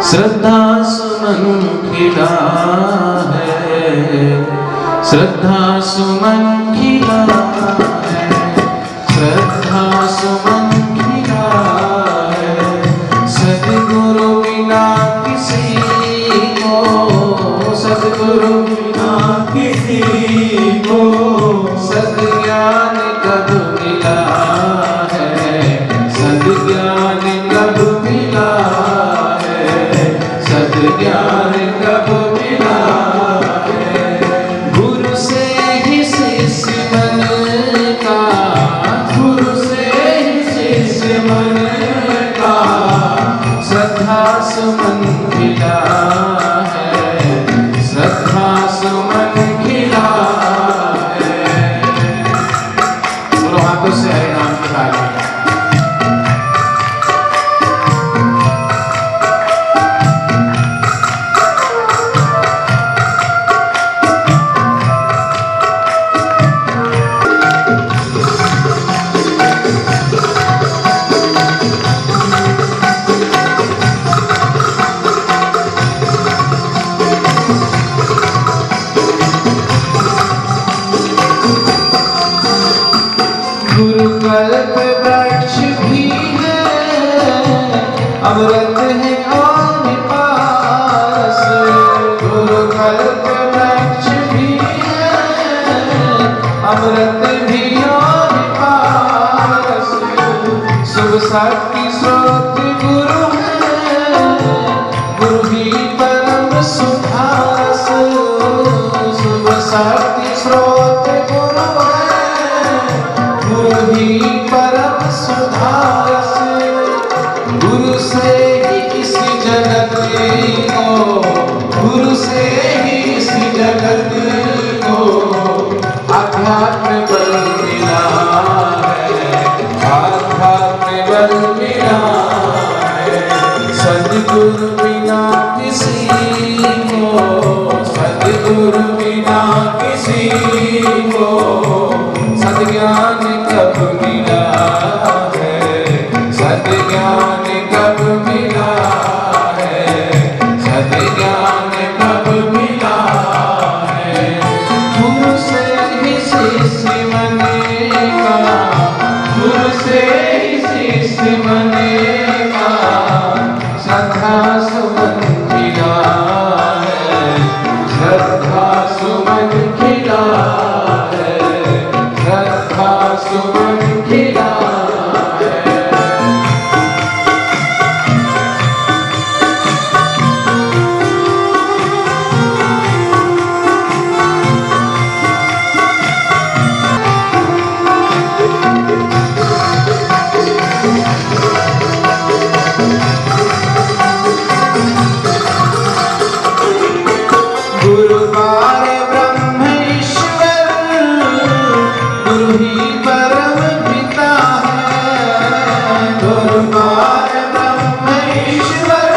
श्रद्धा सुमन खिला है, श्रद्धा सुमन खिला है, श्रद्धा सुमन खिला है। सद्गुरु बिना किसी को, सद्गुरु बिना किसी को सद्ज्ञान कब मिला है, सद्ज्ञान कब मिला है, सद्ज्ञान कब मिला है। गुरु से ही शिष्य बनता, गुरु से ही शिष्य बनता, श्रद्धा सुमन खिला है, श्रद्धा सुमन खिला है। बोलो हाथों से हरे नाम के गाने। गुरु कल्प वृक्ष भी है, अमृत है और पास। गुरु कल्प वृक्ष भी है, अमृत भी और पास। शुभ शक्ति स्रोत गुरु है, गुरु ही परम सुखास। शुभ शक्ति स्रोत गुरु है, गुरु ही परम सुधारस। गुरु से ही इस जगत को, गुरु से ही इस जगत को आध्यात्म बल मिला है, आध्यात्म बल मिला है। सद्गुरु बिना किसी को, सद्गुरु बिना किसी को सद्ज्ञान कब मिला है, सद्ज्ञान कब मिला है, सद्ज्ञान कब मिला है। गुरु से ही शिष्य बनेगा, गुरु से ही शिष्य बनेगा, श्रद्धा सुमन खिला है, श्रद्धा सुमन खिला है, श्रद्धा सुमन खिला है। गुरु बार ब्रह्म ईश्वर, गुरु ही परम पिता है। गुरु बार ब्रह्म ईश्वर,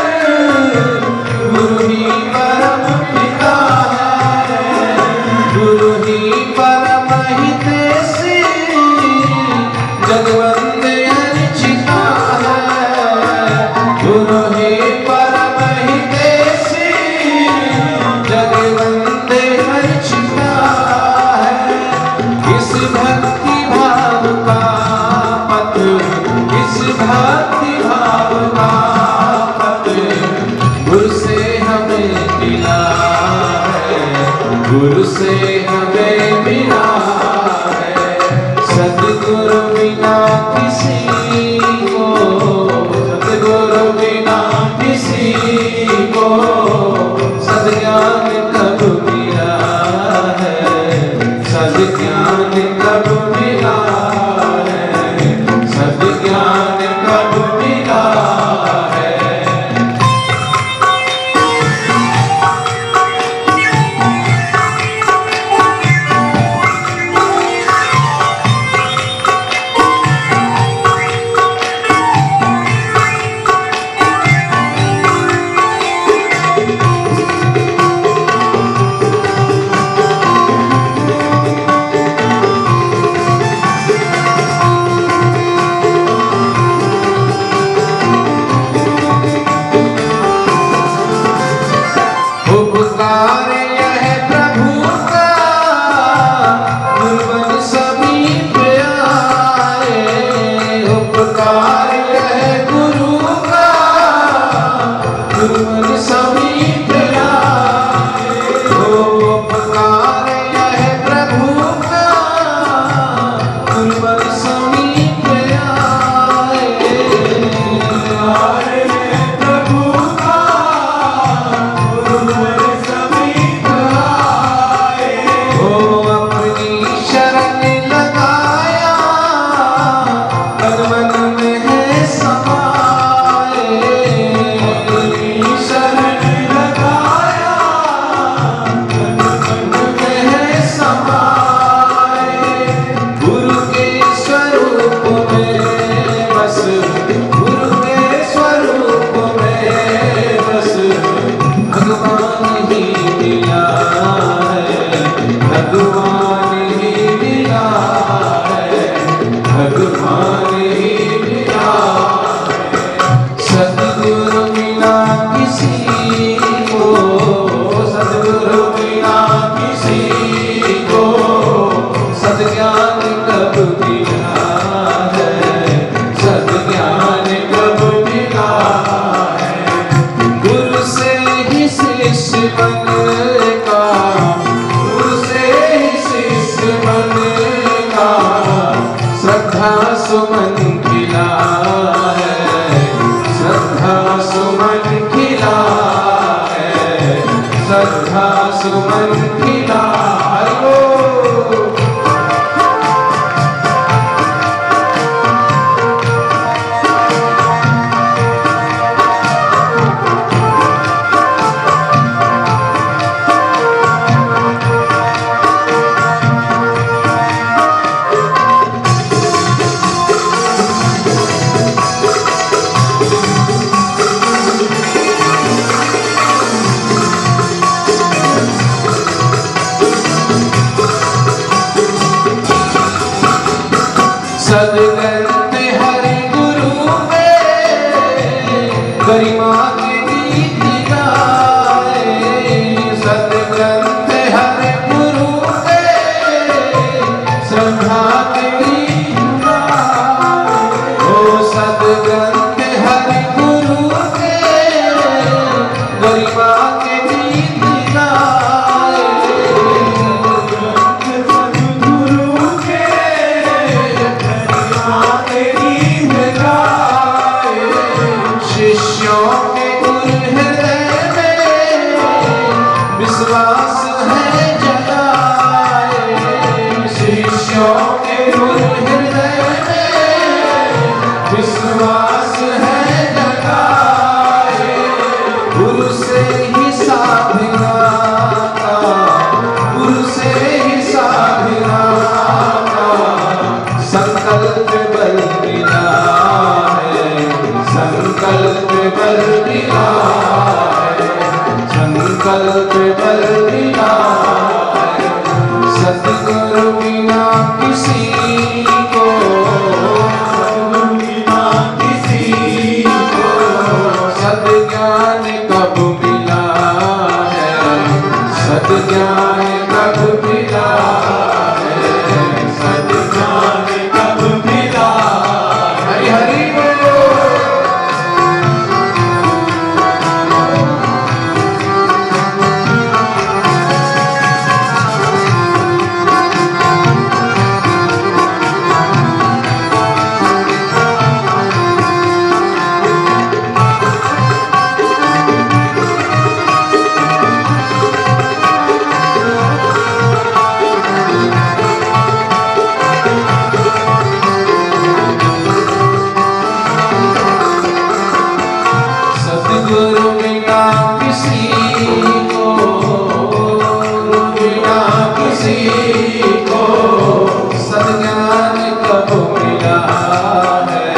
गुरु ही परम पिता है। गुरु ही परम हितैषी, जगवंदे अर्चिता है। गुरु ही परम हितैषी, जगवंदे अर्चिता है। इस भक्ति भाव का पथ, इस भक्ति भाव का पथ गुरु से हमें मिला है, गुरु से हमें मिला है। सद्गुरु बिना किसी को, सद्गुरु बिना किसी को सद्ज्ञान कब मिला है, सद्ज्ञान कब मिला है, सद्ज्ञान कब मिला है। किसी को, सद्गुरु बिना किसी को सद्ज्ञान कब मिला है, सद्ज्ञान कब मिला है। गुरु से ही शिष्य बनेगा, गुरु से ही शिष्य बनेगा, श्रद्धा सुमन खिला है, श्रद्धा सुमन खिला है, श्रद्धा सुमन खिला। सद्ग्रंथ हरि गुरु में गरिमा के गीत गाए, सद्ग्रंथ हरि गुरु में श्रद्धा के गीत गाए। ओ सद्ग्रंथ हरि गुरु में गरिमा के गीत गाए, शिष्यों के गुरु हृदय में विश्वास है जगाए, शिष्यों के गुरु हृदय में विश्वास है जगाए। गुरु से ही साधना का, गुरु से ही साधना का संकल्प बल मिला है, संकल्प बल मिला है, संकल्प बल मिला है। सद्गुरु बिना किसी को, सद्गुरु बिना किसी को सद्ज्ञान कब मिला है, सद्ज्ञान कब मिला है, सद्ज्ञान कब मिला। हरि हरि सद्गुरु बिना किसी को, बिना किसी को सद्ज्ञान कब मिला है,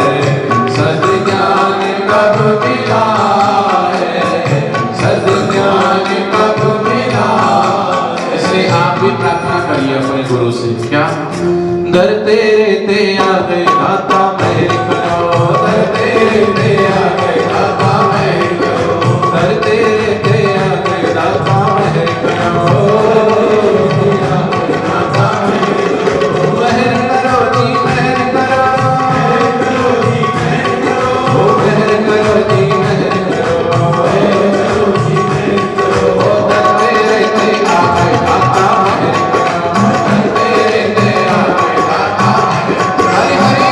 सद्ज्ञान कब मिला है, सद्ज्ञान कब मिला। इसलिए आप भी प्रार्थना करिए अपने गुरु से, क्या दर तेरे ते आ गए दाता मेहर करो, दर तेरे ते आ गए दाता मेहर करो, दर तेरे ते आ गए दाता मेहर करो, दाता मेहर करो, मेहर करो जी मेहर करो, मेहर करो जी मेहर करो, मेहर करो जी मेहर करो, मेहर करो जी मेहर करो। दर तेरे ते आ गए दाता मेहर करो, दर तेरे ते आ गए दाता मेहर करो। हरि हरि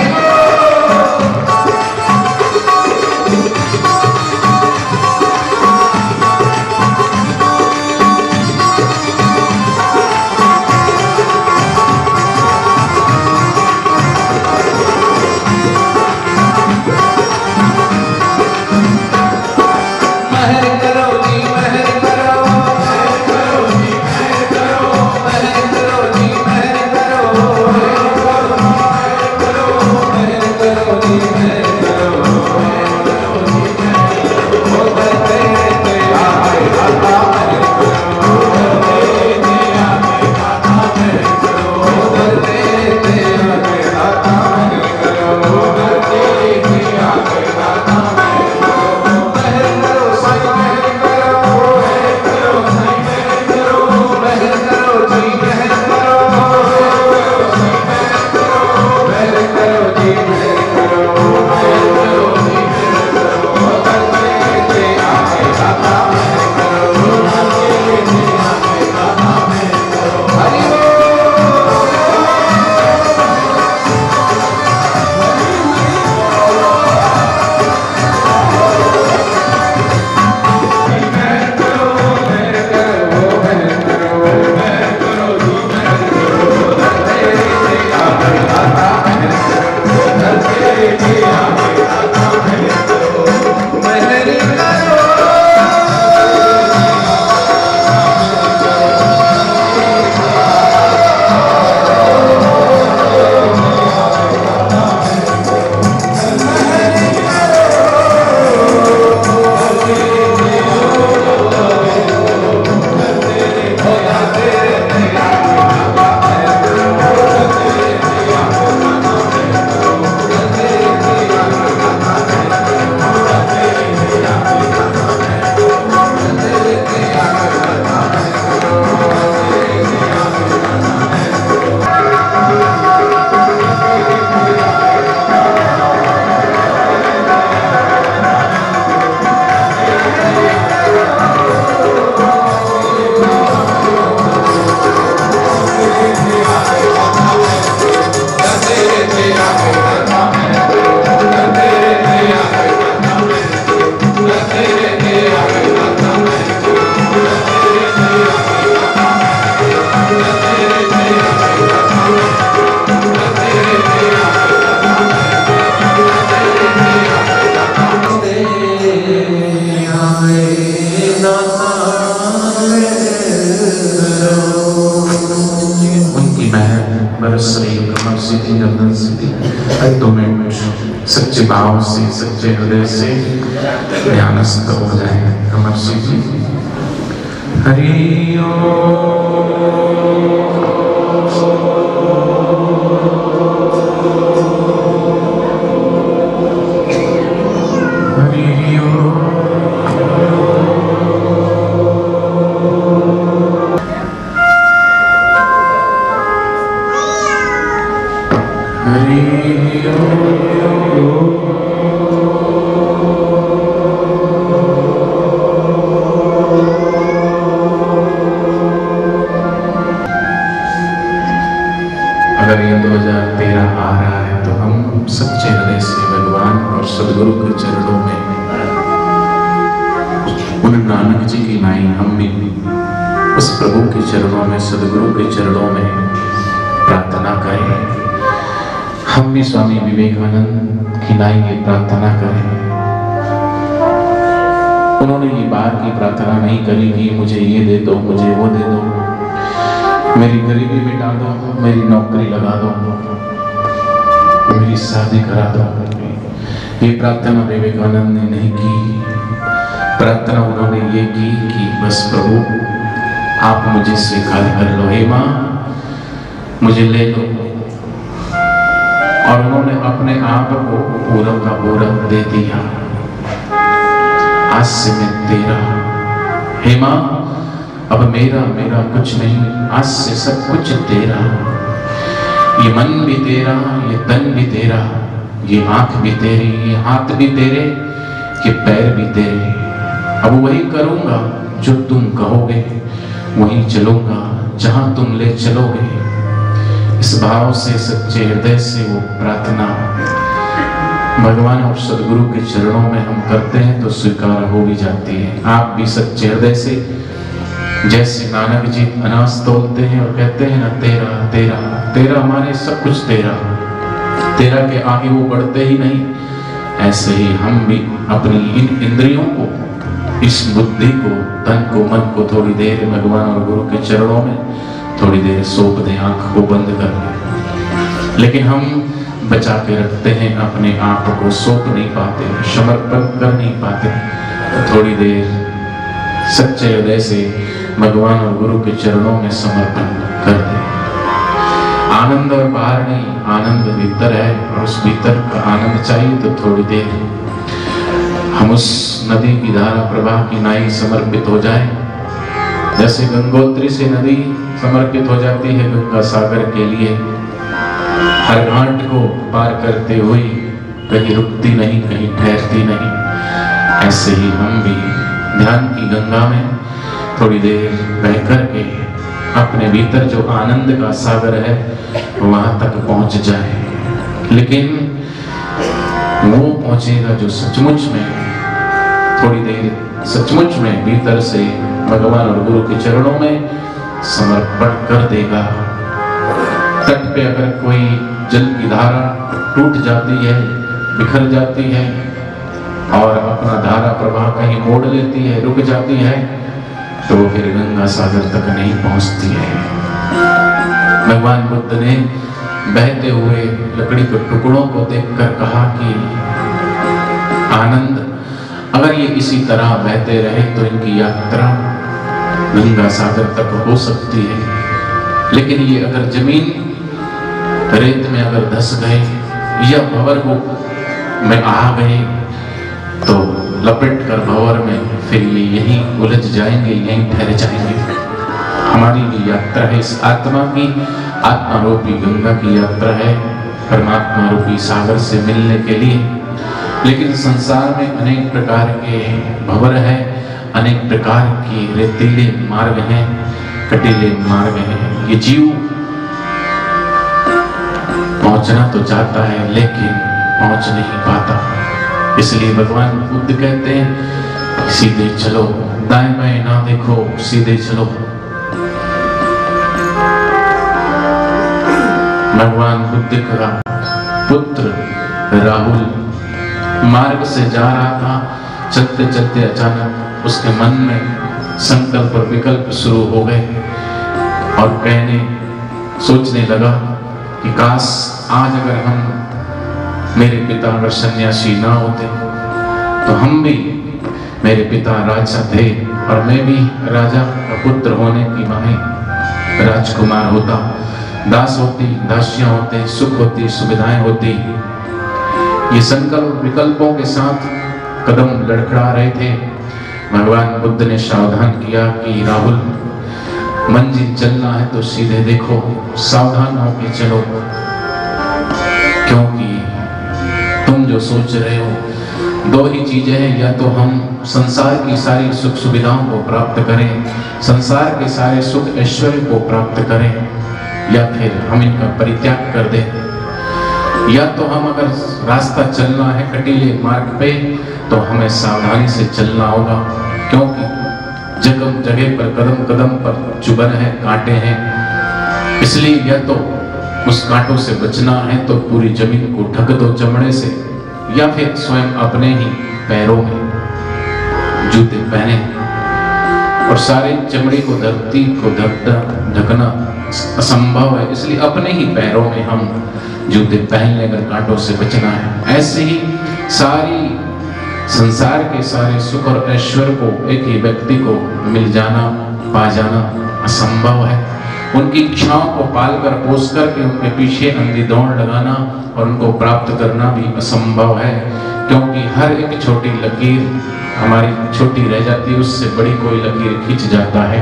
उनकी महर बरस रही कमर सीधी गर्दन सीधी। 2 मिनट सच्चे भाव से सच्चे हृदय से ध्यानस्थ हो जाए। कमर सीधी। हरि अगर ये 2013 आ रहा है तो हम सच्चे हृदय से भगवान और सदगुरु के चरणों में उन नानक जी की नाई हम भी उस प्रभु के चरणों में सदगुरु के चरणों में प्रार्थना करें। हम भी स्वामी विवेकानंद की नाई ये प्रार्थना करें। उन्होंने ये बार की प्रार्थना नहीं करी कि मुझे ये दे दो, मुझे वो दे दो, मेरी गरीबी मिटा दो, मेरी नौकरी लगा दो, मेरी शादी करा दो। ये प्रार्थना विवेकानंद ने नहीं की। प्रार्थना उन्होंने ये की कि बस प्रभु आप मुझे स्वीकार कर लो, हे माँ मुझे ले लो। और उन्होंने अपने आप को पूरा का पूरा दे दिया। आज से मैं तेरा, हे माँ अब मेरा मेरा कुछ नहीं, आज से सब कुछ तेरा। ये मन भी तेरा, ये तन भी तेरा, ये आंख भी तेरी, ये हाथ भी तेरे, ये पैर भी तेरे। अब वही करूंगा जो तुम कहोगे, वही चलूंगा जहां तुम ले चलोगे। इस भाव से सच्चे हृदय से वो प्रार्थना भगवान और सदगुरु के चरणों में हम करते हैं तो स्वीकार हो भी जाती है। आप भी सच्चे हृदय से जैसे नानक जी अनाज तोलते हैं और कहते हैं ना तेरा तेरा तेरा, हमारे सब कुछ तेरा, तेरा के आगे वो बढ़ते ही नहीं। ऐसे ही हम भी अपनी इन इंद्रियों को, इस बुद्धि को, तन को, मन को थोड़ी देर भगवान और गुरु के चरणों में थोड़ी देर सौंप दें, आंख को बंद कर लें। लेकिन हम बचा के रखते हैं अपने आप को, सौंप नहीं पाते, समर्पण कर नहीं पाते। तो थोड़ी देर सच्चे हृदय से भगवान और गुरु के चरणों में समर्पण कर दे। आनंद और बाहर नहीं, आनंद भीतर है और उस भीतर का आनंद चाहिए तो थोड़ी देर हम उस नदी की धारा प्रवाह की नाई समर्पित हो जाए। जैसे गंगोत्री से नदी समर्पित हो जाती है गंगा सागर के लिए, हर घाट को पार करते हुए कहीं रुकती नहीं, कहीं ठहरती नहीं। ऐसे ही हम भी ध्यान की गंगा में थोड़ी देर बह करके अपने भीतर जो आनंद का सागर है वहां तक पहुंच जाए। लेकिन वो पहुंचेगा जो सचमुच में थोड़ी देर सचमुच में भीतर से भगवान और गुरु के चरणों में समर्पण कर देगा। तट पे अगर कोई जल की धारा टूट जाती है, बिखर जाती है और अपना धारा प्रवाह कहीं मोड़ लेती है, रुक जाती है, तो वो फिर गंगा सागर तक नहीं पहुंचती है। भगवान बुद्ध ने बहते हुए लकड़ी के टुकड़ों को देखकर कहा कि आनंद अगर ये इसी तरह बहते रहे तो इनकी यात्रा गंगा सागर तक हो सकती है। लेकिन ये अगर जमीन रेत में अगर धस गए या भंवर में आ गए तो लपेट कर भंवर में फिर ये यहीं उलझ जाएंगे, यहीं ठहर जाएंगे। हमारी भी यात्रा है इस आत्मा की, आत्मा रूपी गंगा की यात्रा है परमात्मा रूपी सागर से मिलने के लिए। लेकिन संसार में अनेक प्रकार के भंवर है, अनेक प्रकार के रेतीले मार्ग हैं, कटीले मार्ग हैं। ये जीव पहुंचना तो चाहता है लेकिन पहुंच नहीं पाता। इसलिए भगवान बुद्ध कहते हैं सीधे चलो, दाएं बाएं ना देखो, सीधे चलो। भगवान बुद्ध का पुत्र राहुल मार्ग से जा रहा था चलते चलते अचानक उसके मन में संकल्प और विकल्प शुरू हो गए और सोचने लगा कि काश आज अगर मेरे पिता अगर सन्यासी ना होते तो हम भी, मेरे पिता राजा थे और मैं भी राजा का पुत्र होने की माने राजकुमार होता, दास होती, दासियां होते, सुख होती, सुविधाएं होती। ये संकल्प विकल्पों के साथ कदम लड़खड़ा रहे थे। भगवान बुद्ध ने सावधान किया कि राहुल, मंजिल चलना है तो सीधे देखो, सावधान होकर चलो, क्योंकि तुम जो सोच रहे हो दो ही चीजें हैं, या तो हम संसार की सारी सुख सुविधाओं को प्राप्त करें, संसार के सारे सुख ऐश्वर्य को प्राप्त करें, या फिर हम इनका परित्याग कर दें। या तो हम अगर रास्ता चलना है कटीले मार्ग पे तो हमें सावधानी से चलना होगा, क्योंकि जगह जगह पर कदम कदम पर चुभन है, कांटे हैं। इसलिए या तो उस कांटों से बचना है तो पूरी जमीन को ढक दो चमड़े से, या फिर स्वयं अपने ही पैरों में जूते पहने। और सारे चमड़ी को धरती को ढकना असंभव है, इसलिए अपने ही पैरों में हम जूते पहन लेकर कांटों से बचना है। ऐसे ही सारी संसार के सारे सुख और ऐश्वर्य को एक ही व्यक्ति को मिल जाना, पा जाना असंभव है। उनकी इच्छाओं को पालकर पोस करके उनके पीछे अंधी दौड़ लगाना और उनको प्राप्त करना भी असंभव है, क्योंकि हर एक छोटी लकीर हमारी छोटी रह जाती है, उससे बड़ी कोई लकीर खींच जाता है।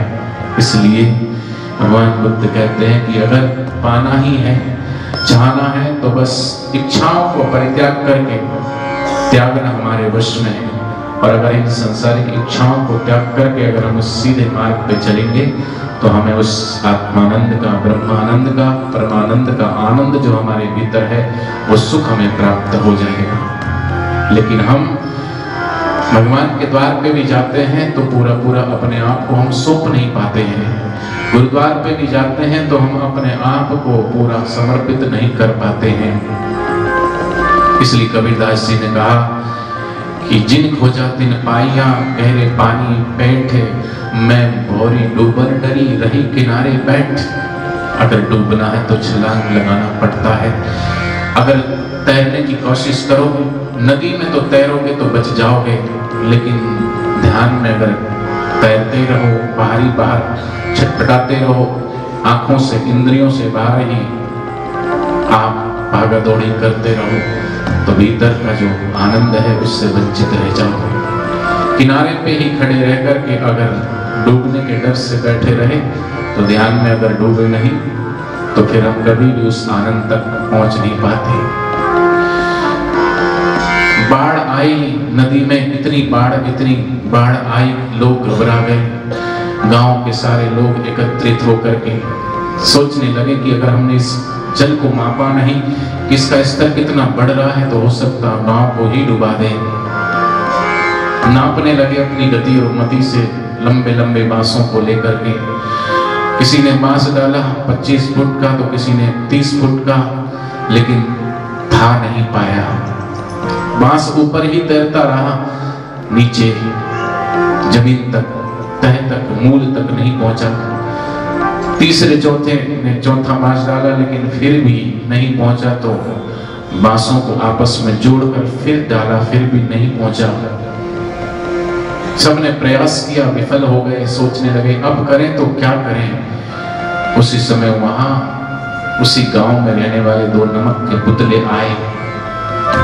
इसलिए भगवान बुद्ध कहते हैं कि अगर पाना ही है, चाहना है, तो बस इच्छाओं को परित्याग करके त्यागना हमारे वश में है। और अगर इन संसारिक इच्छाओं को त्याग करके अगर हम उस सीधे मार्ग पे चलेंगे तो हमें उस आत्मानंद का, ब्रह्मानंद का, परमानंद का आनंद जो हमारे भीतर है वो सुख हमें प्राप्त हो जाएगा। लेकिन हम भगवान के द्वार पे भी जाते हैं तो पूरा पूरा अपने आप को हम सौंप नहीं पाते हैं। गुरुद्वार पे भी जाते हैं तो हम अपने आप को पूरा समर्पित नहीं कर पाते हैं। इसलिए कबीरदास जी ने कहा कि जिन खोजा तिन पाइया, गहरे पानी बैठे, मैं भौरी डूबर डरी रही किनारे बैठ। अगर डूबना है तो छलांग लगाना पड़ता है। अगर तैरने की कोशिश करोगे, नदी में तो तैरोगे तो बच जाओगे, लेकिन ध्यान में अगर तैरते रहो, बाहर छटपटाते रहो, आंखों से, इंद्रियों से बाहर ही आप भागा दौड़ी करते रहो, तो भीतर का जो आनंद है उससे वंचित रह जाओगे। किनारे पे ही खड़े रह करके अगर डूबने के डर से बैठे रहे तो ध्यान में अगर डूबे नहीं तो फिर हम कभी भी उस आनंद तक पहुंच नहीं पाते। बाढ़ आई नदी में, इतनी बाढ़ आई, लोग घबरा गए। गांव के सारे लोग एकत्रित होकर के सोचने लगे कि अगर हमने इस जल को मापा नहीं कि इसका स्तर कितना बढ़ रहा है तो हो सकता गांव को ही डुबा दे। नापने लगे अपनी गति और मति से लंबे लंबे बांसों को लेकर के। किसी ने बांस डाला 25 फुट का तो किसी ने 30 फुट का, लेकिन था नहीं पाया। बांस ऊपर ही तैरता रहा, नीचे जमीन तक, तह तक, मूल तक नहीं पहुंचा। तीसरे चौथे ने चौथा बांस डाला लेकिन फिर भी नहीं पहुंचा, तो बांसों को आपस में जोड़कर फिर डाला, फिर भी नहीं पहुंचा। सबने प्रयास किया, विफल हो गए। सोचने लगे अब करें तो क्या करें। उसी समय वहां उसी गांव में रहने वाले 2 नमक के पुतले आए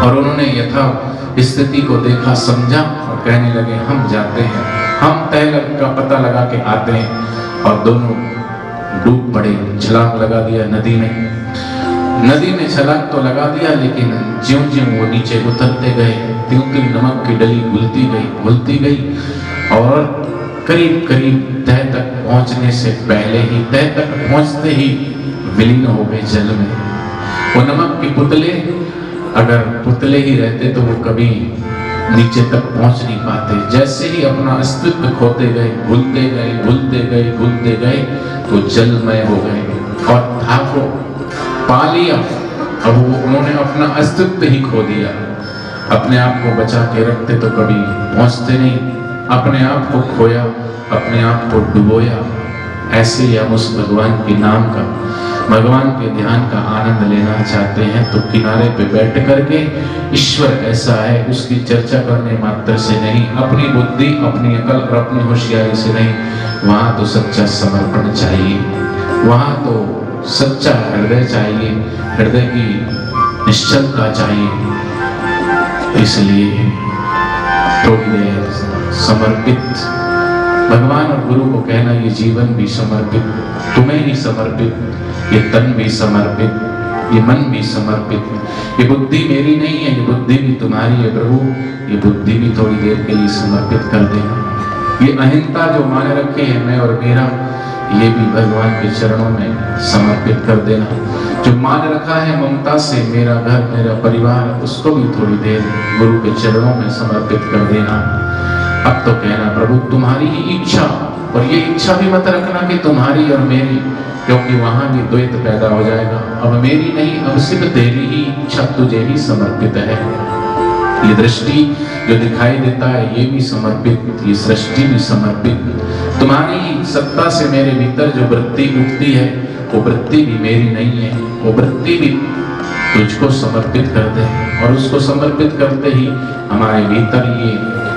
और उन्होंने यथा स्थिति को देखा, समझा और कहने लगे हम जाते हैं, हम तह का पता लगा के आते हैं। और दोनों डूब पड़े, छलांग लगा दिया नदी में छलांग तो लगा दिया, लेकिन ज्यों-ज्यों वो नीचे उतरते गए त्यों-त्यों नमक की डली घुलती गई और करीब करीब तह तक पहुंचने से पहले ही, तह तक पहुंचते ही विलीन हो गए जल में। वो नमक के पुतले, अगर पुतले ही रहते तो वो कभी नीचे तक पहुंच नहीं पाते। जैसे ही अपना अस्तित्व खोते गए, भूलते गए तो जलमय हो गए और था को पा लिया। अब वो उन्होंने अपना अस्तित्व ही खो दिया। अपने आप को बचा के रखते तो कभी पहुंचते नहीं, अपने आप को खोया, अपने आप को डुबोया। ऐसे ही हम उस भगवान के नाम का, भगवान के ध्यान का आनंद लेना चाहते हैं तो किनारे पे बैठ करके ईश्वर ऐसा है उसकी चर्चा करने मात्र से नहीं, अपनी बुद्धि, अपनी अकल और अपनी होशियारी से नहीं, वहां तो सच्चा समर्पण चाहिए, वहां तो सच्चा हृदय चाहिए, हृदय की निश्चलता चाहिए। इसलिए थोड़ी देर समर्पित, भगवान और गुरु को कहना ये जीवन भी समर्पित, तुम्हें ही समर्पित, ये तन भी समर्पित, ये मन भी समर्पित, ये बुद्धि मेरी नहीं है, ये बुद्धि भी तुम्हारी है प्रभु, ये बुद्धि भी थोड़ी देर के लिए समर्पित कर देना। ये अहिंसा जो मान रखे है मैं और मेरा, ये भी भगवान के चरणों में समर्पित कर देना। जो मान रखा है ममता से मेरा घर, मेरा परिवार, उसको भी थोड़ी देर गुरु के चरणों में समर्पित कर देना। अब तो कहना प्रभु तुम्हारी ही इच्छा, और ये इच्छा भी मत रखना कि तुम्हारी और मेरी, क्योंकि वहां भी द्वैत पैदा हो जाएगा। अब मेरी नहीं, अब सिर्फ तेरी ही इच्छा, तुझे ही समर्पित है। ये दृष्टि जो दिखाई देता है ये भी समर्पित, ये सृष्टि भी समर्पित। तुम्हारी सत्ता से मेरे भीतर जो वृत्ति उठती है वो वृत्ति भी मेरी नहीं है, वो वृत्ति भी तुझको समर्पित कर दे। और उसको समर्पित करते ही हमारे भीतर ये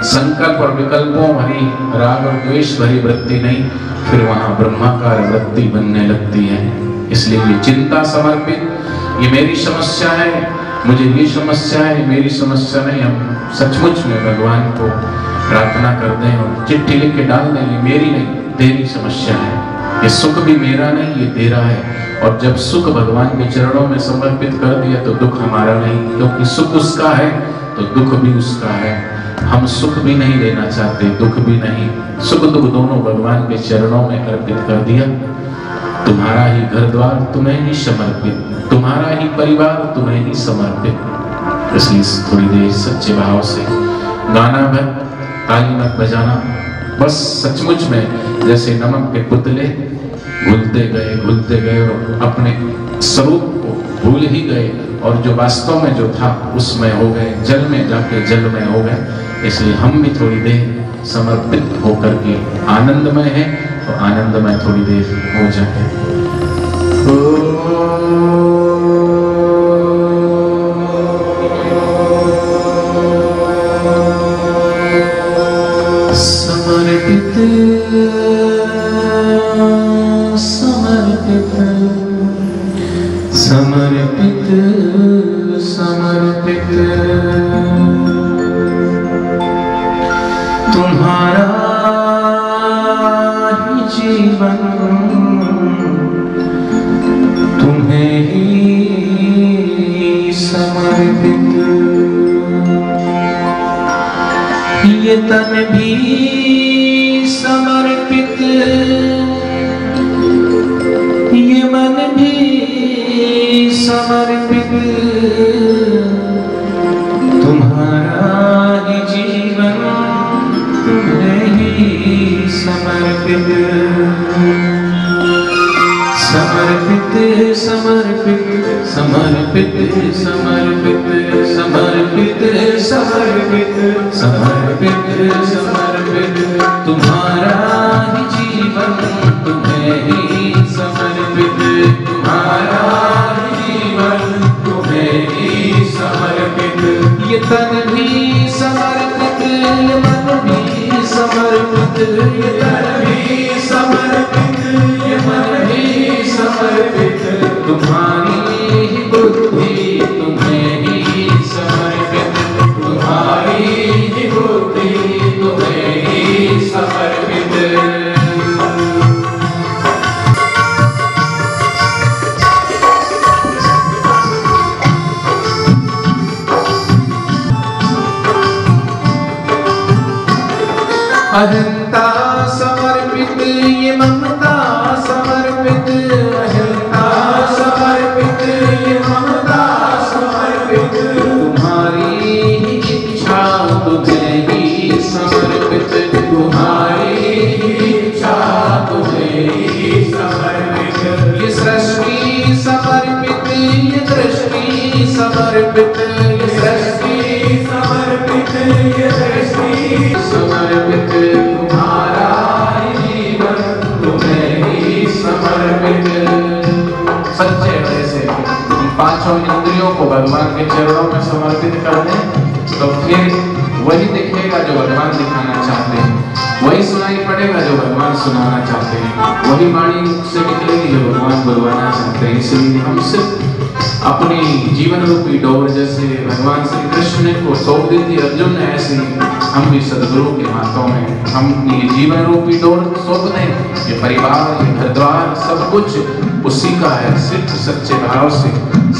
संकल्प और विकल्पों भरी, राग और द्वेष भरी वृत्ति नहीं, फिर वहां ब्रह्माकार वृत्ति बनने लगती है। इसलिए ये चिंता समर्पित, ये मेरी समस्या है, मुझे ये समस्या है, मेरी समस्या नहीं, हम सचमुच में भगवान को प्रार्थना कर दें और चिट्ठी लिख के डाल दें, ये मेरी नहीं तेरी समस्या है, ये सुख भी मेरा नहीं ये तेरा है। और जब सुख भगवान के चरणों में समर्पित कर दिया तो दुख हमारा नहीं, क्योंकि सुख उसका है तो दुख भी उसका है। हम सुख भी नहीं लेना चाहते, दुख भी नहीं, सुख दुख दोनों भगवान के चरणों में अर्पित कर दिया। तुम्हारा ही घर द्वार तुम्हें ही समर्पित, तुम्हारा ही परिवार तुम्हें ही समर्पित। इसलिए थोड़ी देर सच्चे भाव से गाना मत, ताली मत बजाना, बस सचमुच में जैसे नमक के पुतले घुलते गए और अपने स्वरूप को भूल ही गए, और जो वास्तव में जो था उसमें हो गए, जल में जाके जल में हो गए। इसलिए हम भी थोड़ी देर समर्पित होकर के आनंदमय है तो आनंदमय थोड़ी देर हो जाए। समर्पित समर्पित समर्पित समर्पित, तुम्हारा ही जीवन, तुम्हें ही समर्पित। ये तन भी समर्पित, ये मन भी समर्पित, तुम्हारा ही जीवन, तुम्हें ही समर्पित। समर्पित समर्पित समर्पित समर्पित समर्पित समर्पित समर्पित समर्पित, तुम्हारा ही जीवन, तुम्हें ही समर्पित, तुम्हारा ही जीवन, तुम्हें ही समर्पित। ये तन भी समर्पित, ये मन भी समर्पित, ये तन भी समर्पित, ये मन भी समर्पित, तुम्हारी ही बुद्धि, तुम्हें ही समर्पित, तुम्हारी ही बुद्धि, तुम्हें ही समर्पित। अहिंसा समर्पित, ये ममता समर्पित, अहिंसा समर्पित, ये ममता समर्पित, तुम्हारी ही इच्छा, तुम्हें ही समर्पित, तुम्हारी ही इच्छा, तुम्हें ही समर्पित। ये सृष्टि समर्पित, ये दृष्टि समर्पित, ये सृष्टि समर्पित, पड़ेगा जो भगवान सुनाना चाहते हैं, वही वाणी से निकलेगी जो भगवान बुलवाना चाहते हैं। इसलिए हम सिर्फ अपनी जीवन रूपी डोर जैसे भगवान श्री कृष्ण को सौंप दी थी अर्जुन ने, ऐसे हम भी सदगुरु के हाथों में हम अपनी जीवन रूपी डोर सौंप दें। ये परिवार, ये घर द्वार, सब कुछ उसी का है। सिर्फ सच्चे भाव से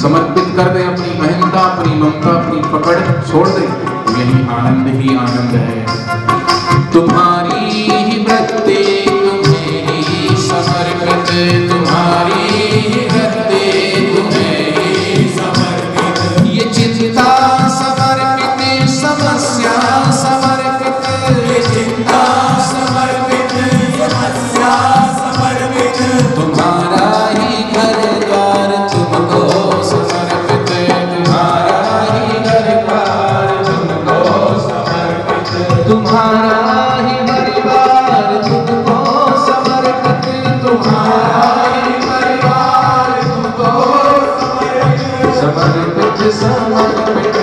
समर्पित कर दें, अपनी महंता, अपनी ममता, अपनी पकड़ छोड़ दें, यही आनंद ही आनंद है। तुम्हारी ही वृत्ति तुम्हें ही समर्पित, तुम्हारी ही वृत्ति तुम्हें ही समर्पित। ये चिंता समर्पित, समस्या समर्पित, ये चिंता समर्पित, समस्या समर्पित। तुम्हारा ही घर द्वार तुमको समर्पित, तुम्हारा ही घर द्वार तुमको समर्पित। तुम्हारा ही परिवार तुमको समर्पित, तुम्हारा ही परिवार तुमको समर्पित, समर्पित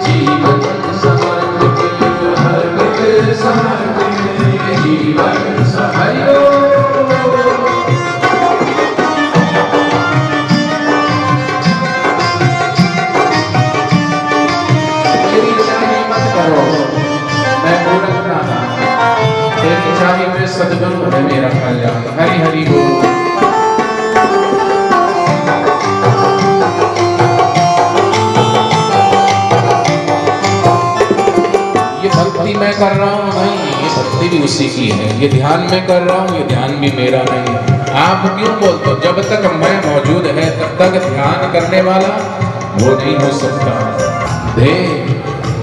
जीवन समर्पित, अर्पित समर्पित जीवन समर्पित। सदगुरु है मेरा कल्याण। हरि हरि बोल। ये भक्ति मैं कर रहा हूँ नहीं, ये भक्ति भी उसी की है। ये ध्यान मैं कर रहा हूँ, ये ध्यान भी मेरा नहीं। आप क्यों बोलते हो? जब तक मैं मौजूद है तब तक ध्यान करने वाला वो नहीं हो सकता। ध्येय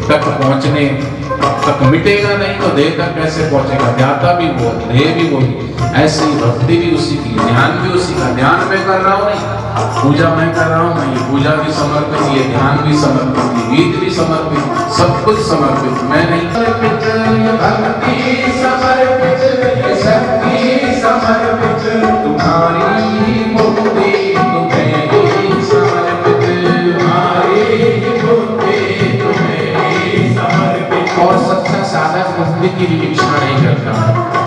तक पहुँचने तक मिटेगा नहीं तो देह तक कैसे पहुंचेगा? ध्याता भी वो, ध्येय भी वही। ऐसी भक्ति भी उसी की, ध्यान भी उसी का। ध्यान मैं कर रहा हूँ नहीं, पूजा मैं कर रहा हूँ नहीं, पूजा भी समर्पित, ये ध्यान भी समर्पित, गीत भी समर्पित, सब कुछ समर्पित। मैं नहीं समर्पित, ये भक्ति समर्पित, ये शक्ति समर्पित, तुम्हारी मुक्ति तुम्हें ही समर्पित, तुम्हारी मुक्ति तुम्हें ही समर्पित। और सच्चा साधक मुक्ति की निरीक्षा नहीं करता।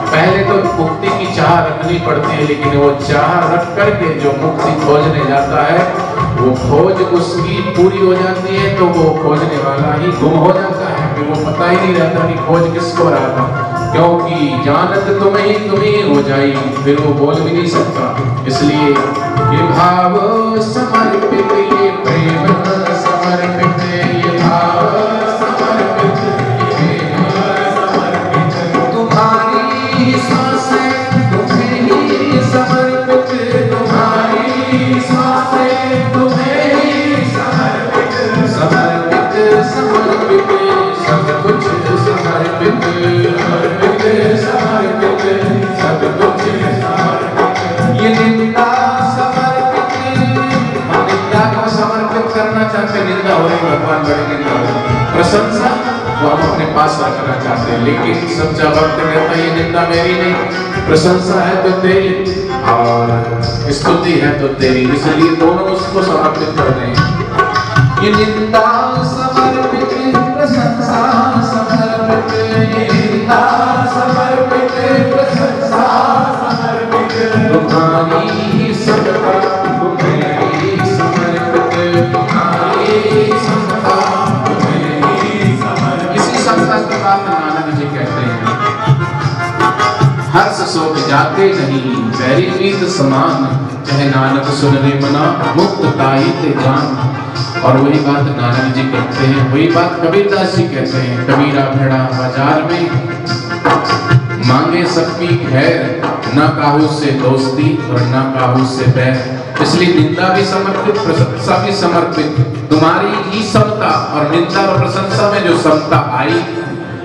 पहले तो मुक्ति की चाह रखनी पड़ती है, लेकिन वो चाह रख करके जो मुक्ति खोजने जाता है वो खोज उसकी पूरी हो जाती है तो वो खोजने वाला ही गुम हो जाता है। फिर वो पता ही नहीं रहता कि खोज किसको रहा था, क्योंकि जानत तुम्हें हो जाई, फिर वो बोल भी नहीं सकता। इसलिए ये भाव समर्पित, ये प्रेम समर्पित, ये भाव समर्पित, ये प्रेम समर्पित। तुम्हारी सांसें तुम्हें ही समर्पित, तुम्हारी सांसें तुम्हें ही समर्पित, समर्पित समर्पित सब कुछ समर्पित, अर्पित समर्पित सब कुछ समर्पित। ये निंदा समर्पित, हम निंदा को समर्पित करना चाहते, निंदा हो रही भगवान बड़े निंदा हो, प्रशंसा वो हम अपने पास रखना चाहते हैं। लेकिन सच्चा भक्त कहता है ये निंदा मेरी नहीं, प्रशंसा है तो तेरी और स्तुति है तो तेरी, इसलिए दोनों उसको समर्पित कर दें। ये निंदा समर्पित, प्रशंसा समर्पित, ये निंदा समर्पित, प्रशंसा समर्पित, तुम्हारी समता तुम्हें ही समर्पित, तुम्हारी समता तुम्हें ही समर्पित। इसी समता की बात नानक जी कहते हैं, हर्ष शोक जाते नहीं बैरी मीत समान, चाहे नानक सुन रे मना मुक्त ताई ते जान। और वही बात नानक जी कहते हैं, वही बात कबीरदास जी कहते हैं। कबीरा भेड़ा बाजार में मांगे सबकी खैर, न काहू से दोस्ती और न काहू से बैर। इसलिए निंदा भी समर्पित, प्रशंसा भी समर्पित। तुम्हारी ही समता और निंदा और प्रशंसा में जो समता आई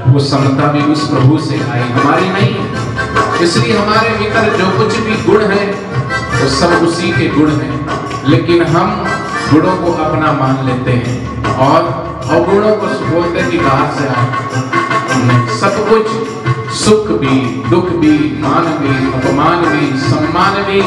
वो समता भी उस प्रभु से आई, हमारी नहीं। इसलिए हमारे भीतर जो कुछ भी गुण है वो सब उसी के गुण हैं, लेकिन हम गुणों को अपना मान लेते हैं और अवगुणों को बोलते हैं कि बाहर से आए। सब कुछ सुख भी, दुख भी, मान भी, अपमान भी, सम्मान भी,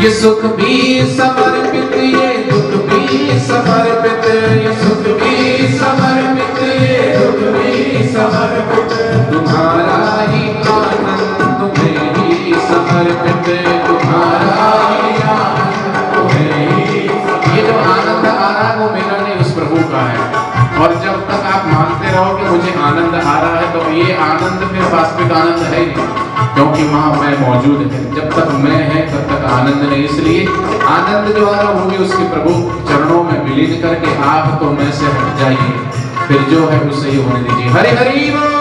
ये सुख भी समर्पित, ये दुख भी समर्पित, ये सुख भी समर्पित, ये दुख भी समर्पित, तुम्हारा ही आनंद तुम्हें ही समर्पित, तुम्हारा ही आनंद तुम्हें ही। ये जो आनंद आ रहा है वो मेरा नहीं, उस प्रभु का है। और जब तक आप मानते रहो कि मुझे आनंद आ रहा है, तो ये आनंद फिर वास्तविक आनंद है ही नहीं, क्योंकि वहां मैं मौजूद है। जब तक मैं है तब तक आनंद नहीं। इसलिए आनंद जो आ रहा वो भी उसके प्रभु चरणों में विलीन करके आप तो मैं से हट जाइए, फिर जो है उसे ही होने दीजिए। हरि हरि बोल।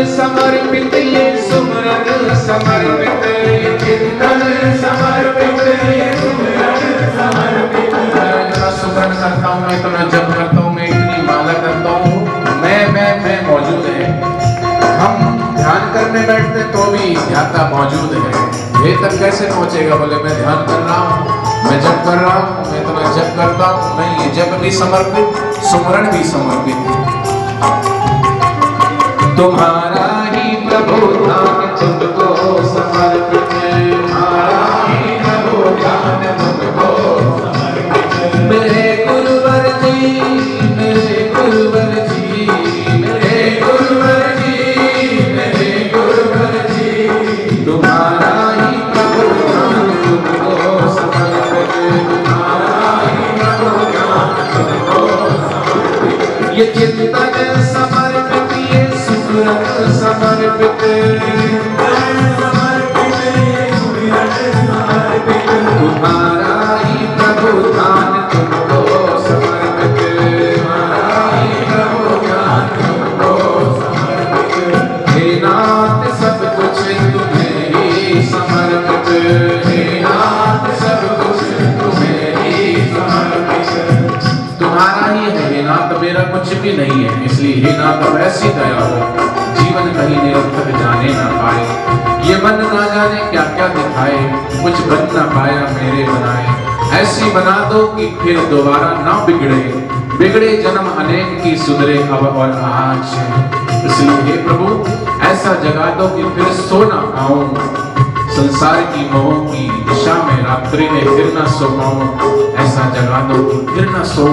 समर्पित, ये सुमरन समर्पित, ये चिंतन समर्पित, ये सुमरन समर्पित। मैं इतना सुमरन करता हूँ, मैं इतना जप करता हूँ, मैं इतनी माला करता हूँ, मैं मौजूद है। हम ध्यान करने बैठते तो भी ध्याता मौजूद है। ये तक कैसे पहुँचेगा? बोले मैं ध्यान कर रहा हूँ, मैं जप कर रहा हूँ, मैं इतना जप करता हूँ। नहीं, ये जप भी समर्पित, सुमरन भी समर्पित। तुम्हारा ही प्रभु ध्यान तुमको समर्पित, तुम्हारा ही प्रभु ध्यान तुमको समर्पित। मेरे गुरुवर जी, मेरे गुरुवर जी, मेरे गुरुवर जी, मेरे गुरुवर जी, तुम्हारा ही प्रभु ध्यान तुमको समर्पित, तुम्हारा ही प्रभु ध्यान तुमको समर्पित। ये चिंतन समर्पित, ये समर्पित, तुम्हारा ही प्रभु ध्यान तुमको समर्पित, तुम्हारा ही प्रभु ध्यान तुमको समर्पित। हे नाथ सब कुछ तुम्हें ही समर्पित, हे नाथ सब कुछ तुम्हें ही समर्पित। तुम्हारा ही है हे नाथ, मेरा कुछ भी नहीं है। इसलिए हे नाथ अब ऐसी दया हो, जीवन कहीं निरर्थक जाने ना पाए, ये मन ना जाने क्या क्या दिखाए, कुछ बन ना पाया मेरे बनाए। ऐसी बना दो कि फिर दोबारा ना बिगड़े, बिगड़े जन्म अनेक की सुधरे अब और आज। इसलिए हे प्रभु ऐसा जगा दो कि फिर सो ना पाऊं, संसार की मोह की दिशा में रात्रि में फिर ना सो पाऊं। ऐसा जगा दो कि फिर ना सो,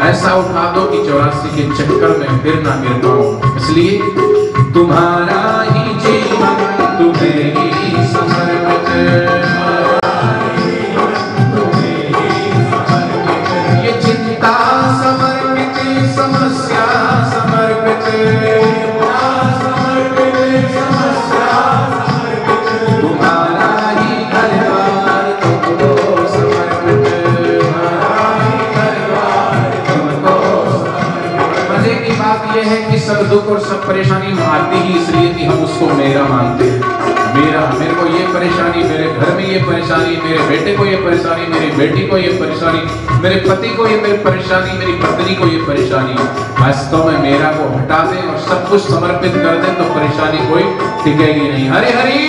ऐसा उठा दो कि 84 के चक्कर में फिर ना गिर पाऊं। इसलिए तुम्हारा ही जीवन तुम्हें ही समर्पित, तुम्हें ही समर्पित। ये चिंता समर्पित, समस्या समर्पित, समस्या समर्पित। तुम्हारा ही घरबार तुमको समर्पित, तुम्हारा ही घरबार तुमको समर्पित। मजे की बात यह है कि सब दुख और सब परेशानी आती ही इसलिए कि हम उसको मेरा मानते हैं। मेरे को ये परेशानी, मेरे घर में ये परेशानी, मेरे बेटे को ये परेशानी, मेरी बेटी को ये परेशानी, मेरे पति को ये परेशानी, मेरी पत्नी को ये परेशानी। वास्तव में मेरा को हटा दे और सब कुछ समर्पित कर दे तो परेशानी कोई टिकेगी नहीं। हरि हरि।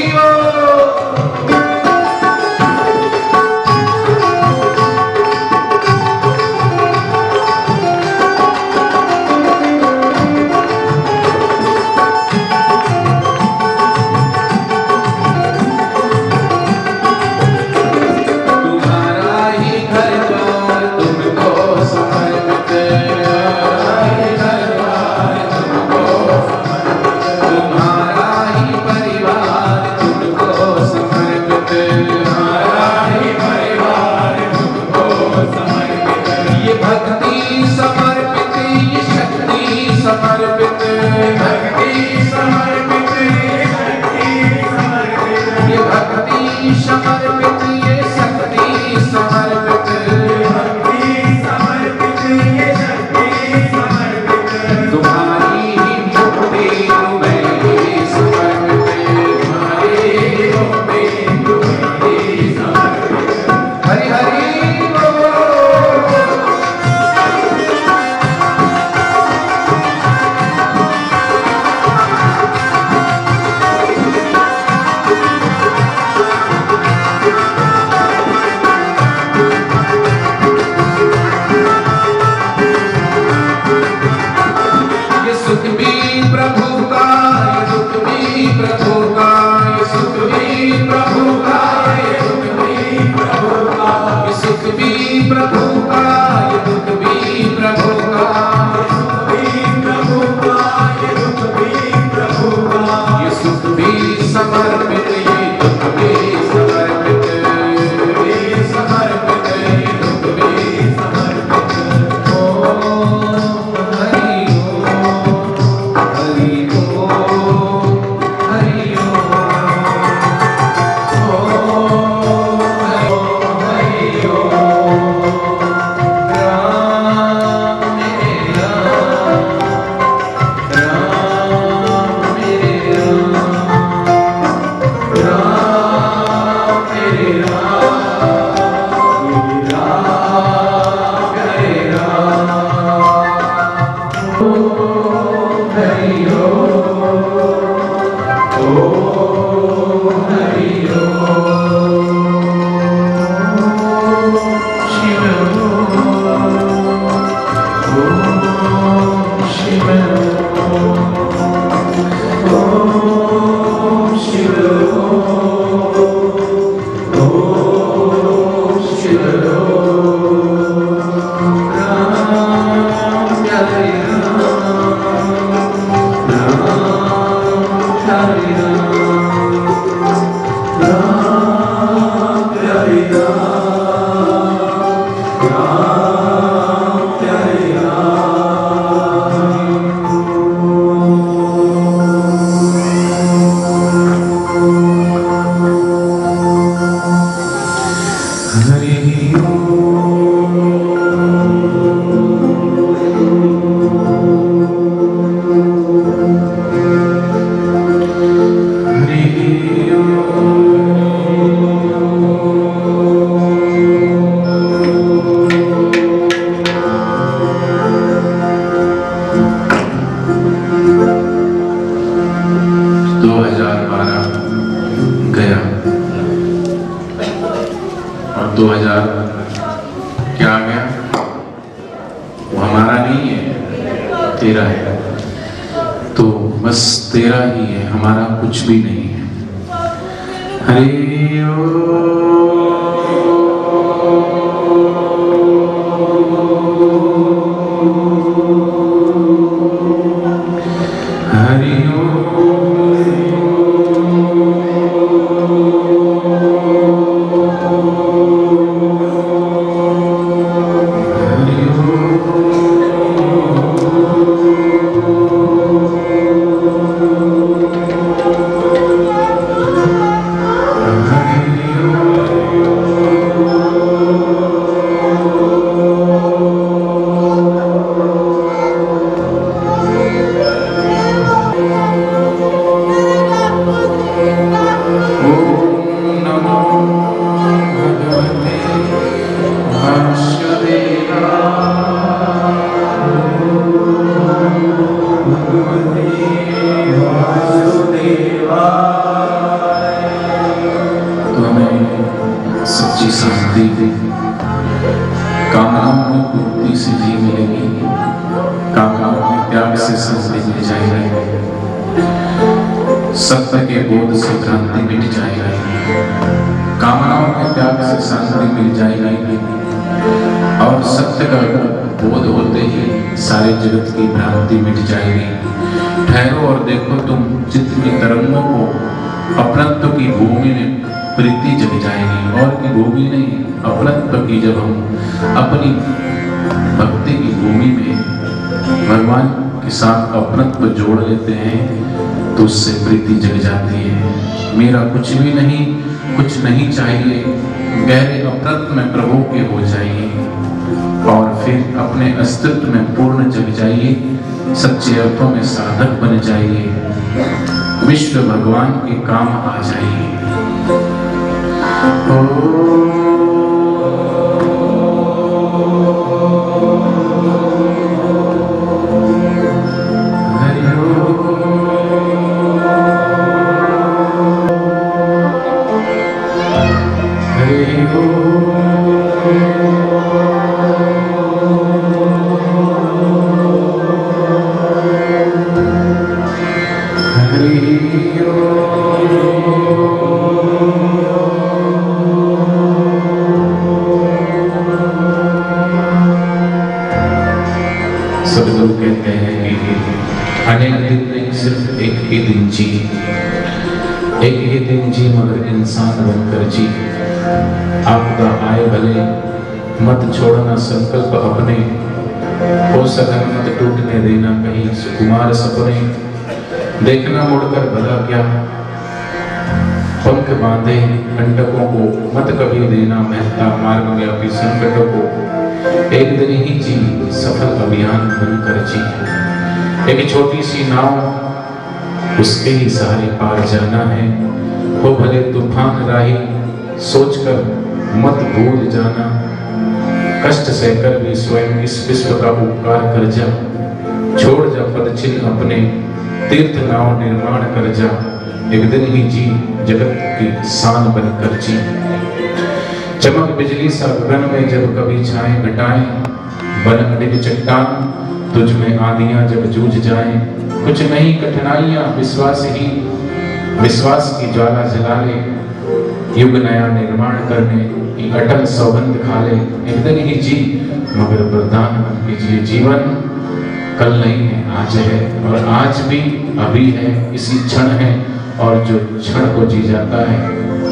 2000 क्या आ गया, वो हमारा नहीं है, तेरा है। तो बस तेरा ही है, हमारा कुछ भी नहीं है। हरि ओम। हरि सच्ची शांति, कामनाओं में पूर्ति से जी मिलेगी, कामनाओं में त्याग से शांति मिल जाएगी, सत्य के बोध से भ्रांति मिट जाएगी, कामनाओं में त्याग से शांति मिल जाएगी और सत्य का बोध होते ही सारे जगत की भ्रांति मिट जाएगी। ठहरो और देखो तुम चित्त की तरंगों को अपनत्व की भूमि में प्रीति जग जाएगी, और की भूमि नहीं, अपनत्व की। जब हम अपनी भक्ति की भूमि में भगवान के साथ अपनत्व जोड़ लेते हैं तो उससे प्रीति जग जाती है। मेरा कुछ भी नहीं, कुछ नहीं चाहिए, गहरे अपनत्व में प्रभु के हो जाइए और फिर अपने अस्तित्व में पूर्ण जग जाइए, सच्चे अर्थों में साधक बन जाइए, विश्व भगवान के काम आ जाइए। सब लोग कहते हैं कि अनेक दिन नहीं, सिर्फ एक ही दिन जी, एक ही दिन जी, मगर इंसान बनकर जी। आपदा आए भले मत छोड़ना संकल्प अपने, हो सदन मत टूटने देना कहीं सुकुमार सपने। देखना मुड़कर भला क्या, पंख बांधे कंटकों को मत कभी देना महता मार्ग व्यापी संकटों को। एक दिन ही जी, सफल अभियान बनकर जी। एक छोटी सी नाव, उसके ही सहारे पार जाना है। हो भले तूफान राही, सोचकर मत भूल जाना। कष्ट सहकर भी स्वयं इस विश्व का उपकार कर जा। छोड़ जा पद चिन्ह अपने, तीर्थ नाव निर्माण कर जा। एक दिन ही जी, जगत की शान बनकर जी। चमक बिजली सा गगन में जब कभी छाए घटाएं, बन अडिग चट्टान तुझ में आंधियां जब जूझ जाएं। कुछ नहीं कठिनाइयां, विश्वास की ज्वाला जला ले। युग नया निर्माण करने की अटल सौगंध खा ले। एक दिन ही जी, मगर वरदान बन कीजिए। जीवन कल नहीं है, आज है, और आज भी अभी है, इसी क्षण है। और जो क्षण को जी जाता है,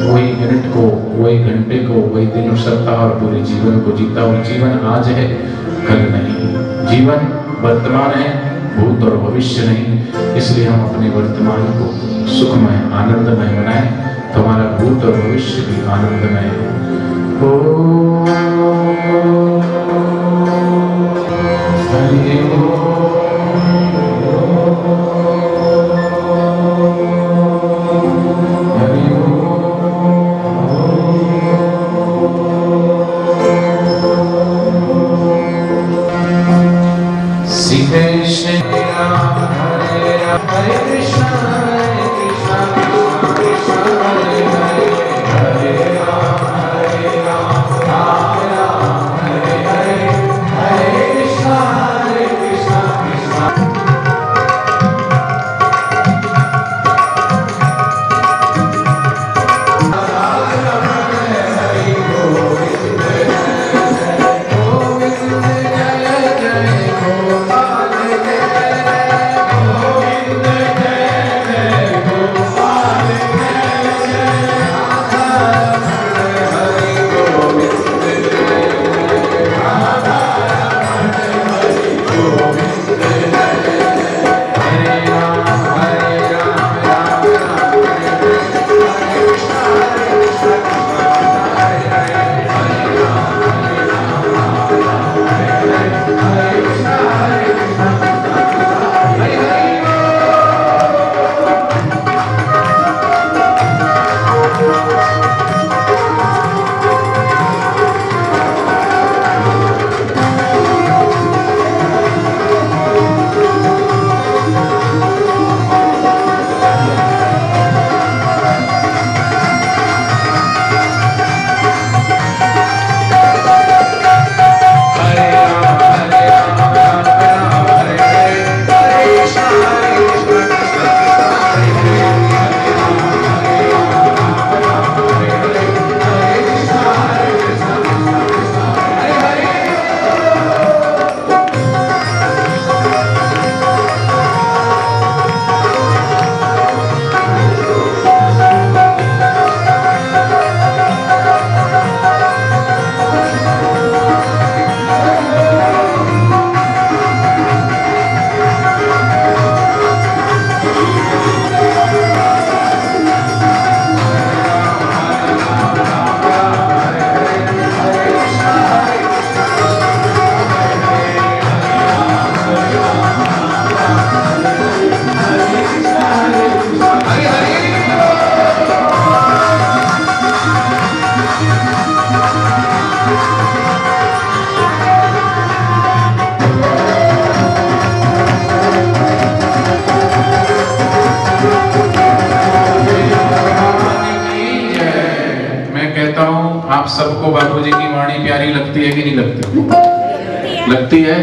वही मिनट को, वही घंटे को, वही दिन सप्ताह और पूरे जीवन को जीता। और जीवन आज है, कल नहीं। जीवन वर्तमान है, भूत और भविष्य नहीं। इसलिए हम अपने वर्तमान को सुखमय आनंदमय बनाएं, तो हमारा भूत और भविष्य भी आनंदमय हो। हरि ओम। Hare Rama, Hare Rama, कहता हूँ आप सबको बाबूजी की वाणी प्यारी लगती है कि नहीं लगती? लगती है।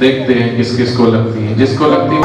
देखते हैं किस किस को लगती है। जिसको लगती है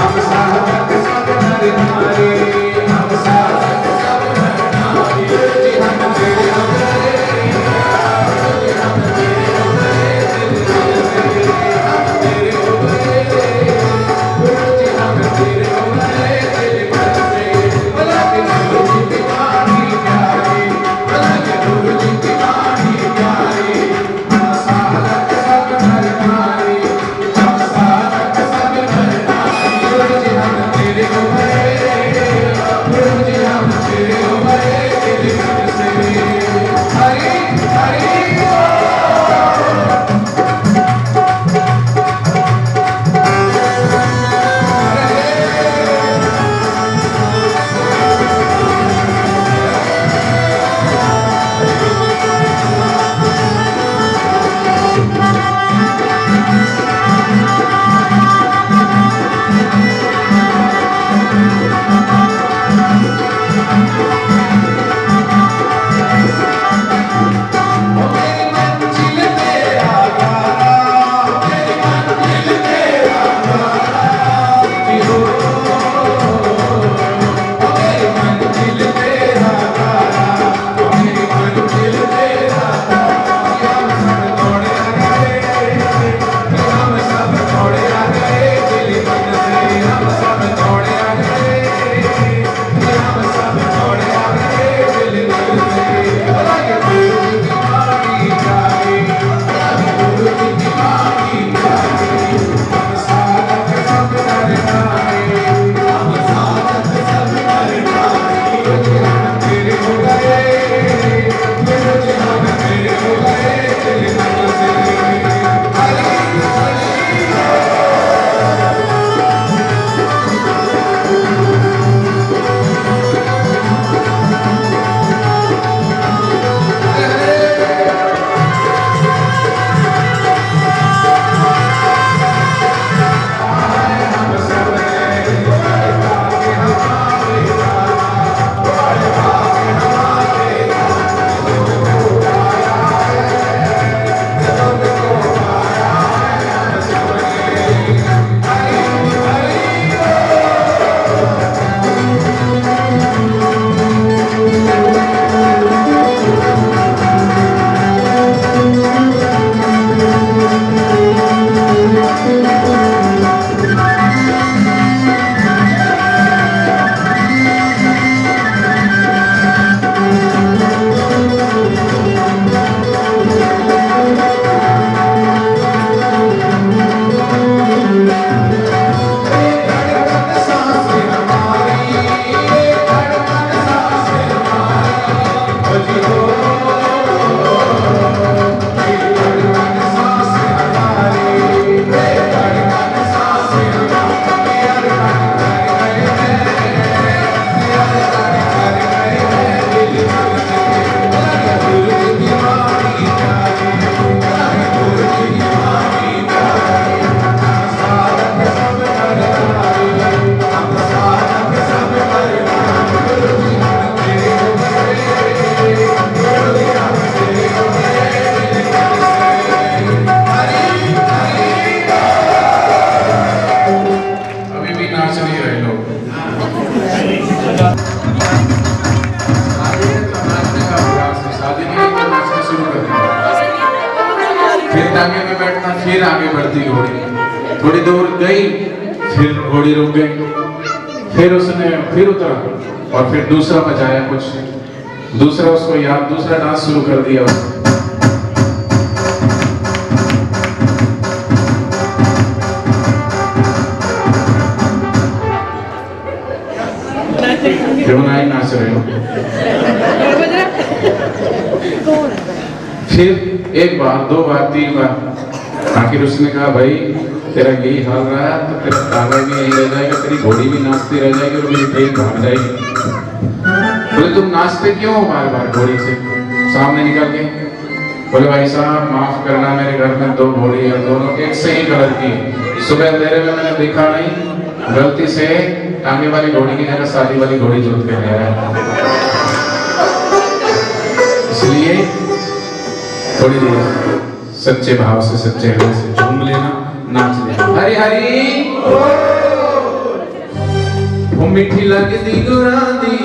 फिर आगे बढ़ती घोड़ी, थोड़ी दूर गई, फिर घोड़ी रुक गई, फिर उसने फिर उतरा और फिर दूसरा बजाया, कुछ दूसरा उसको याद, दूसरा डांस शुरू कर दिया। क्यों नहीं नाच रहे हो? फिर एक बार, दो बार, तीन बार, आखिर उसने कहा भाई तेरा यही हाल रहा है तो तेरा तागा भी यही रह जाएगा, तेरी घोड़ी भी नाचती रह जाएगी और मेरी ट्रेन भाग जाएगी। बोले तुम नाचते क्यों हो बार बार घोड़ी से? सामने निकल के बोले भाई साहब माफ करना, मेरे घर में दो घोड़ी है, दोनों एक से ही कलर की, सुबह अंधेरे में मैंने देखा नहीं, गलती से टांगे वाली घोड़ी की जगह शादी वाली घोड़ी जोत के ले आया, इसलिए इसलिए थोड़ी देर सच्चे भाव से सच्चे हृदय से झूम लेना, नाच लेना। हरि हरि वो मीठी लगदी गुरां दी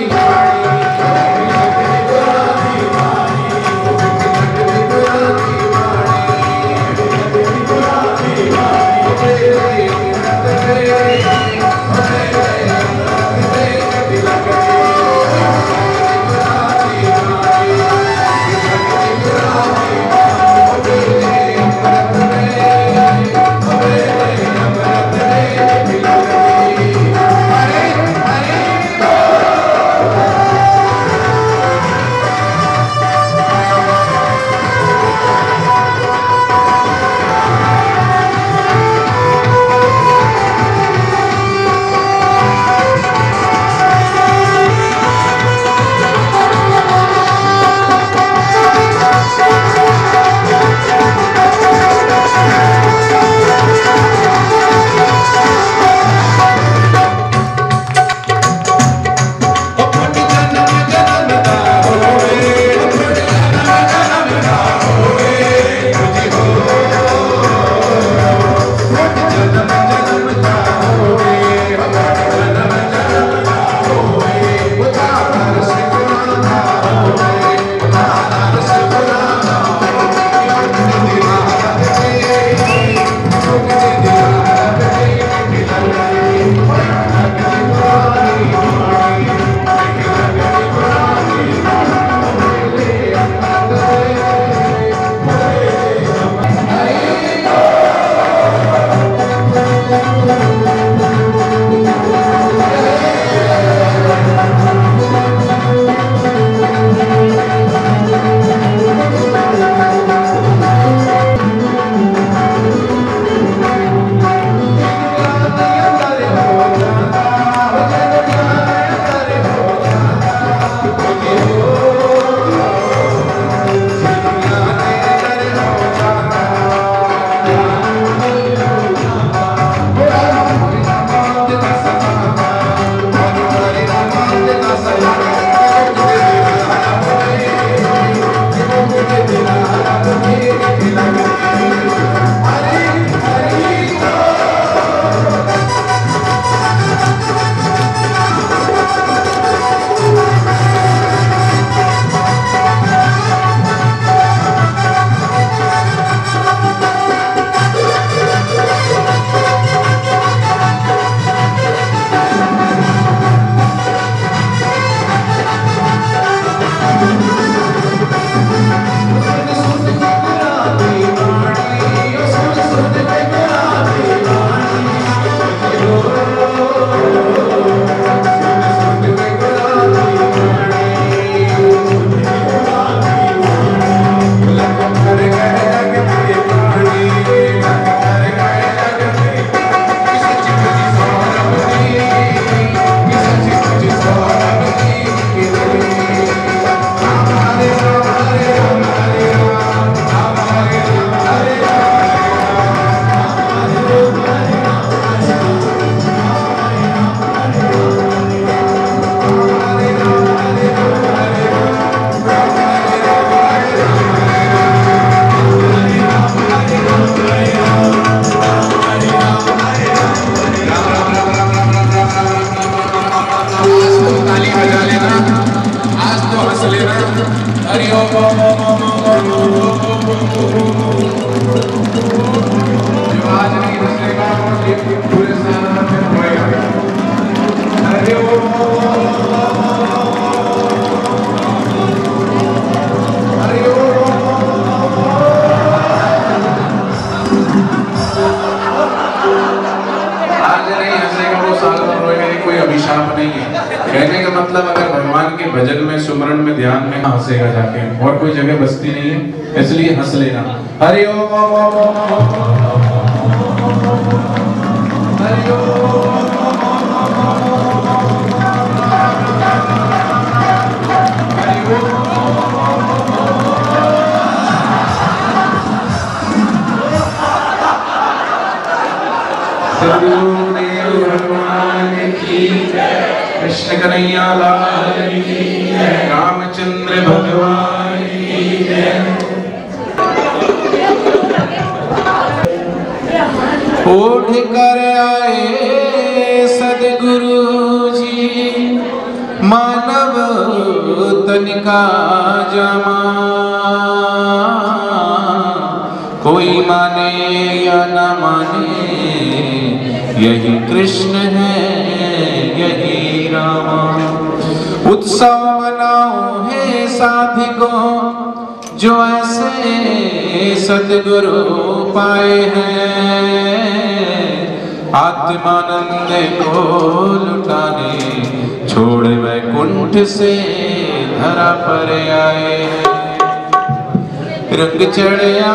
बाणी, कहने का मतलब अगर भगवान के भजन में सुमरन में ध्यान में हंसेगा जाके, और कोई जगह बसती नहीं है, इसलिए हंस लेना। हरि ओम हरि ओम भगवान की कृष्ण कन्हैया लाल की, रामचंद्र भगवान की ओढ़ कर आए सदगुरु जी मानव तन का जामा। कोई माने या न माने यही कृष्ण है यही रामा। उत्सव मनाओ है साधिकों जो ऐसे सदगुरु पाए हैं। आत्मानंद को लुटाने छोड़ वैकुंठ से धरा पर आए हैं। रंग चढ़या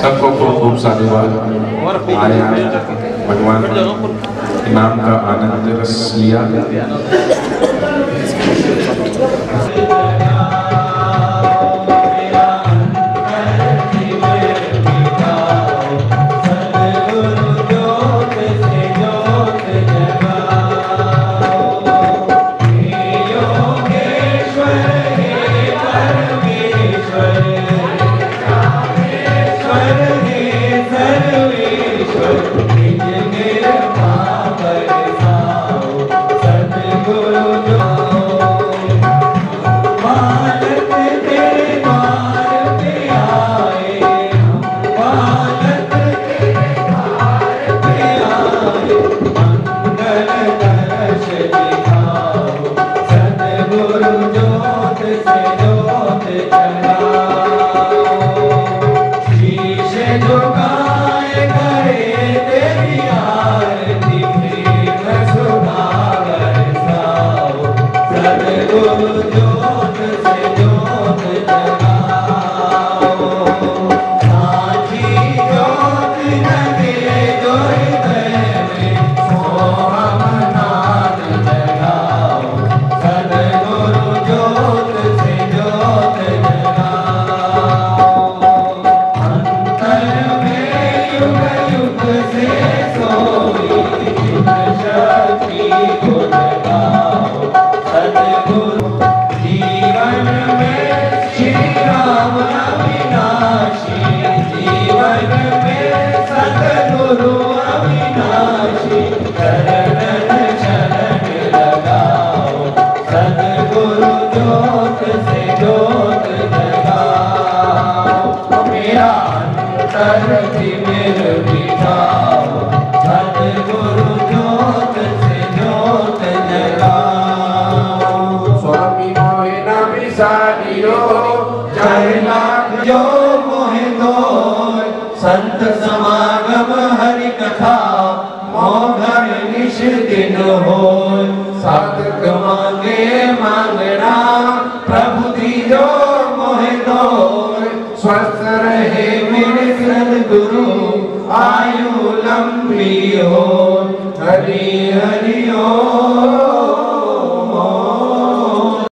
सबको खूब साधुवाद। आया भगवान नाम का आनंद रस लिया। धरती मेर बिठाओ, सतगुरु जोत से जोत जगाओ। स्वामी मोहे न बिसारियो, चाहे लाख जो मोहे दो, संत समागम हरि कथा मोघर निश दिन हो। साधक मांगे मांगना, प्रभु दीजो मोहे दो, स्वस्थ रहे मेरे सद्गुरु, आयु लंबी हो। हरि हरि ओ।